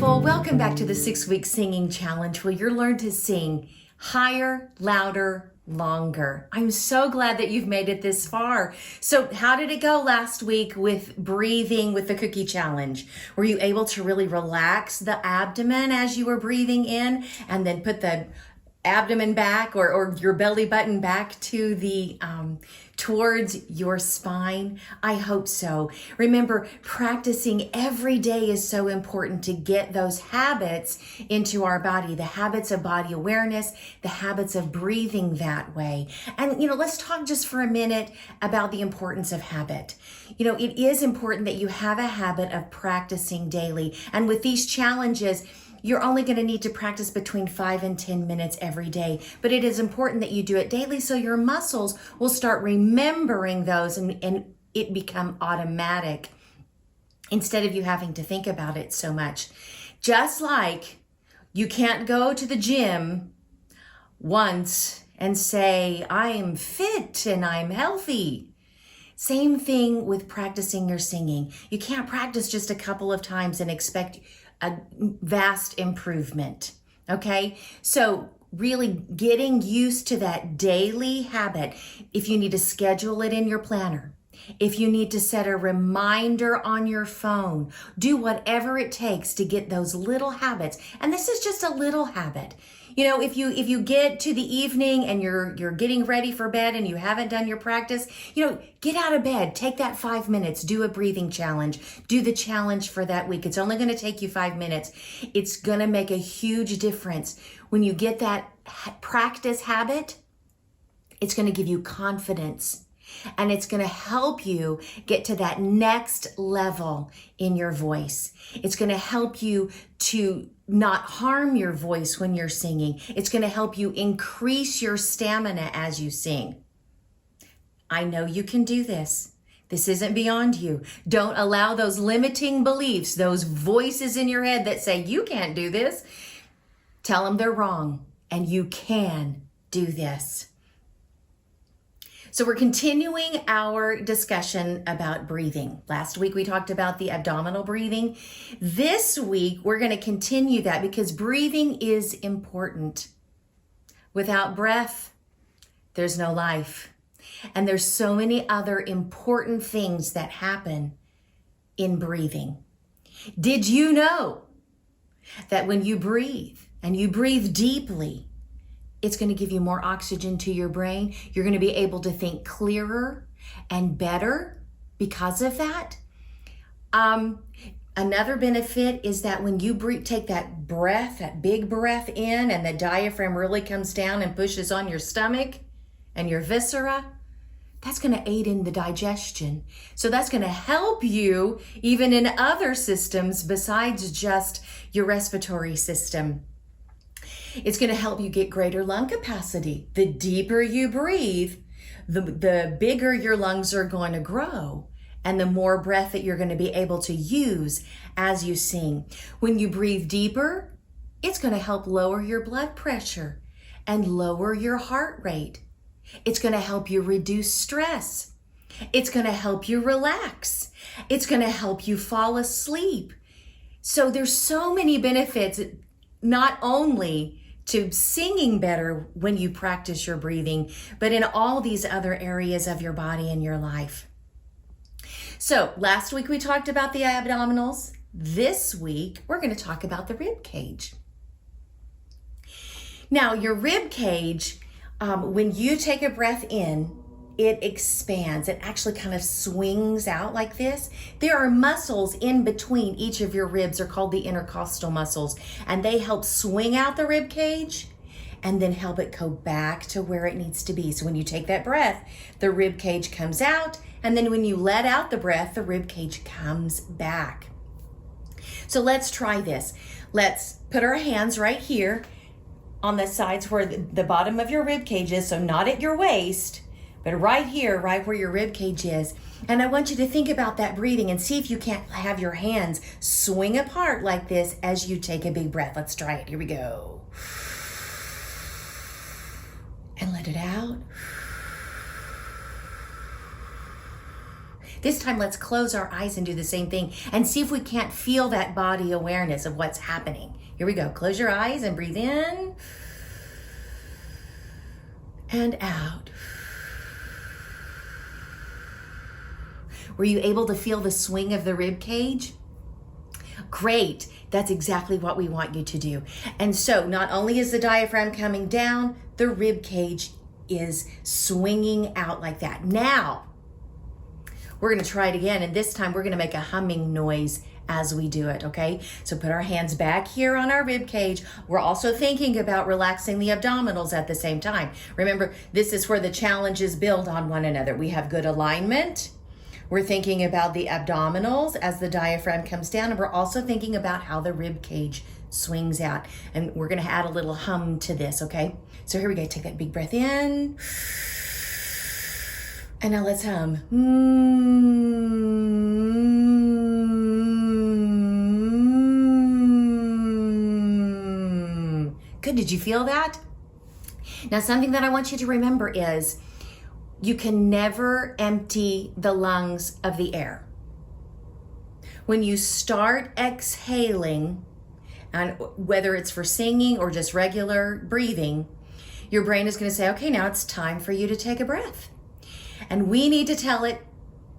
beautiful. Welcome back to the 6-week singing challenge where you'll learn to sing higher, louder, longer. I'm so glad that you've made it this far. So how did it go last week with breathing with the cookie challenge? Were you able to really relax the abdomen as you were breathing in and then put the abdomen back or your belly button back to the towards your spine? I hope so. Remember, practicing every day is so important to get those habits into our body, the habits of body awareness, the habits of breathing that way. And, let's talk just for a minute about the importance of habit. It is important that you have a habit of practicing daily. And with these challenges, you're only going to need to practice between 5 and 10 minutes every day, but it is important that you do it daily so your muscles will start remembering those and it become automatic instead of you having to think about it so much. Just like you can't go to the gym once and say, I'm fit and I'm healthy. Same thing with practicing your singing. You can't practice just a couple of times and expect a vast improvement, okay? So really getting used to that daily habit. If you need to schedule it in your planner, if you need to set a reminder on your phone, do whatever it takes to get those little habits. And this is just a little habit. If you get to the evening and you're getting ready for bed and you haven't done your practice, get out of bed, take that 5 minutes, do a breathing challenge, do the challenge for that week. It's only going to take you 5 minutes. It's going to make a huge difference. When you get that practice habit, it's going to give you confidence. And it's going to help you get to that next level in your voice. It's going to help you to not harm your voice when you're singing. It's going to help you increase your stamina as you sing. I know you can do this. This isn't beyond you. Don't allow those limiting beliefs, those voices in your head that say you can't do this. Tell them they're wrong and you can do this. So we're continuing our discussion about breathing. Last week we talked about the abdominal breathing. This week we're going to continue that because breathing is important. Without breath, there's no life. And there's so many other important things that happen in breathing. Did you know that when you breathe and you breathe deeply, it's going to give you more oxygen to your brain. You're going to be able to think clearer and better because of that. Another benefit is that when you take that breath, that big breath in, and the diaphragm really comes down and pushes on your stomach and your viscera, that's going to aid in the digestion. So that's going to help you even in other systems besides just your respiratory system. It's going to help you get greater lung capacity. The deeper you breathe, the bigger your lungs are going to grow and the more breath that you're going to be able to use as you sing. When you breathe deeper, it's going to help lower your blood pressure and lower your heart rate. It's going to help you reduce stress. It's going to help you relax. It's going to help you fall asleep. So there's so many benefits, not only to singing better when you practice your breathing, but in all these other areas of your body and your life. So last week we talked about the abdominals. This week we're going to talk about the rib cage. Now your rib cage, when you take a breath in, it expands. It actually kind of swings out like this. There are muscles in between each of your ribs. They're called the intercostal muscles, and they help swing out the rib cage and then help it go back to where it needs to be. So when you take that breath, the rib cage comes out, and then when you let out the breath, the rib cage comes back. So let's try this. Let's put our hands right here on the sides where the bottom of your rib cage is, so not at your waist, but right here, right where your rib cage is. And I want you to think about that breathing and see if you can't have your hands swing apart like this as you take a big breath. Let's try it. Here we go. And let it out. This time, let's close our eyes and do the same thing and see if we can't feel that body awareness of what's happening. Here we go. Close your eyes and breathe in and out. Were you able to feel the swing of the rib cage? Great. That's exactly what we want you to do. And so not only is the diaphragm coming down, the rib cage is swinging out like that. Now, we're going to try it again, and this time we're going to make a humming noise as we do it, okay? So put our hands back here on our rib cage. We're also thinking about relaxing the abdominals at the same time. Remember, this is where the challenges build on one another. We have good alignment. We're thinking about the abdominals as the diaphragm comes down, and we're also thinking about how the rib cage swings out. And we're going to add a little hum to this, okay? So here we go. Take that big breath in. And now let's hum. Good. Did you feel that? Now, something that I want you to remember is you can never empty the lungs of the air. When you start exhaling, and whether it's for singing or just regular breathing, your brain is going to say, okay, now it's time for you to take a breath. And we need to tell it,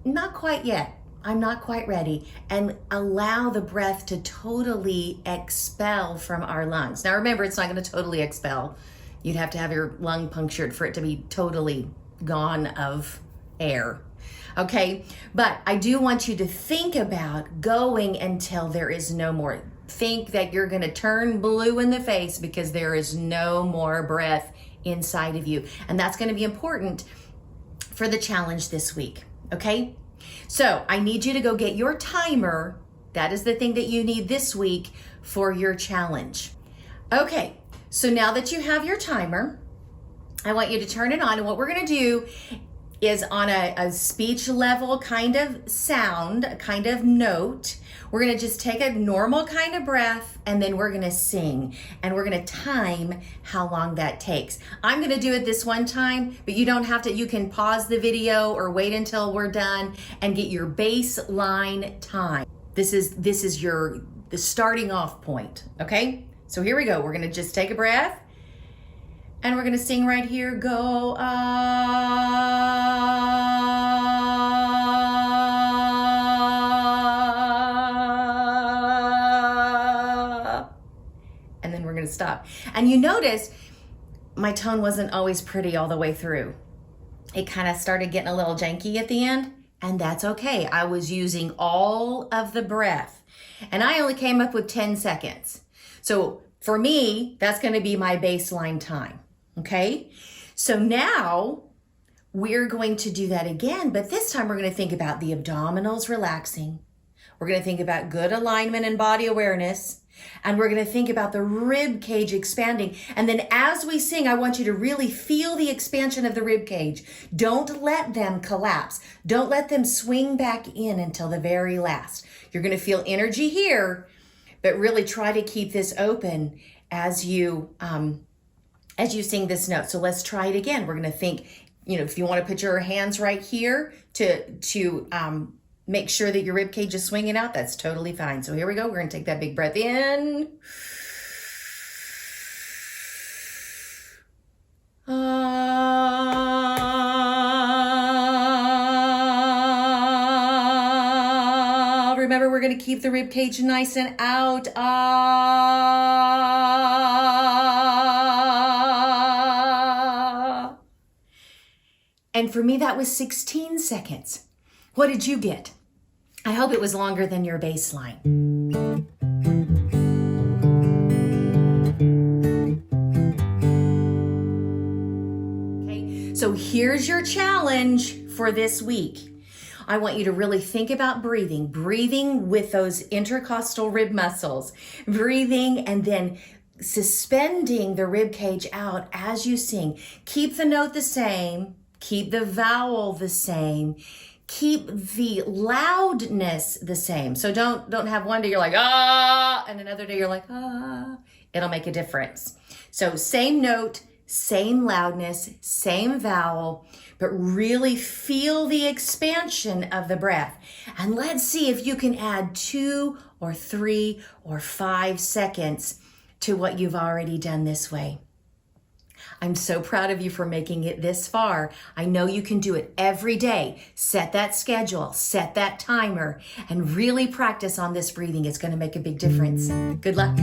not quite yet. I'm not quite ready. And allow the breath to totally expel from our lungs. Now remember, it's not going to totally expel. You'd have to have your lung punctured for it to be totally gone of air. Okay, but I do want you to think about going until there is no more. Think that you're going to turn blue in the face because there is no more breath inside of you. And that's going to be important for the challenge this week. Okay, so I need you to go get your timer. That is the thing that you need this week for your challenge. Okay, so now that you have your timer, I want you to turn it on, and what we're going to do is on a speech level kind of sound, a kind of note, we're going to just take a normal kind of breath, and then we're going to sing, and we're going to time how long that takes. I'm going to do it this one time, but you don't have to. You can pause the video or wait until we're done and get your baseline time. This is the starting off point, okay? So here we go. We're going to just take a breath. And we're going to sing right here, go up. And then we're going to stop. And you notice my tone wasn't always pretty all the way through. It kind of started getting a little janky at the end, and that's okay. I was using all of the breath, and I only came up with 10 seconds. So for me, that's going to be my baseline time. Okay, so now we're going to do that again, but this time we're going to think about the abdominals relaxing. We're going to think about good alignment and body awareness, and we're going to think about the rib cage expanding. And then as we sing, I want you to really feel the expansion of the rib cage. Don't let them collapse. Don't let them swing back in until the very last. You're going to feel energy here, but really try to keep this open as you sing this note. So let's try it again. We're going to think, if you want to put your hands right here to make sure that your rib cage is swinging out, that's totally fine. So here we go. We're going to take that big breath in. Remember, we're going to keep the rib cage nice and out. And for me, that was 16 seconds. What did you get? I hope it was longer than your baseline. Okay, so here's your challenge for this week. I want you to really think about breathing with those intercostal rib muscles, breathing and then suspending the rib cage out as you sing. Keep the note the same. Keep the vowel the same. Keep the loudness the same. So don't have one day you're like, ah, and another day you're like, ah. It'll make a difference. So same note, same loudness, same vowel, but really feel the expansion of the breath. And let's see if you can add 2 or 3 or 5 seconds to what you've already done this way. I'm so proud of you for making it this far. I know you can do it every day. Set that schedule, set that timer, and really practice on this breathing. It's going to make a big difference. Good luck.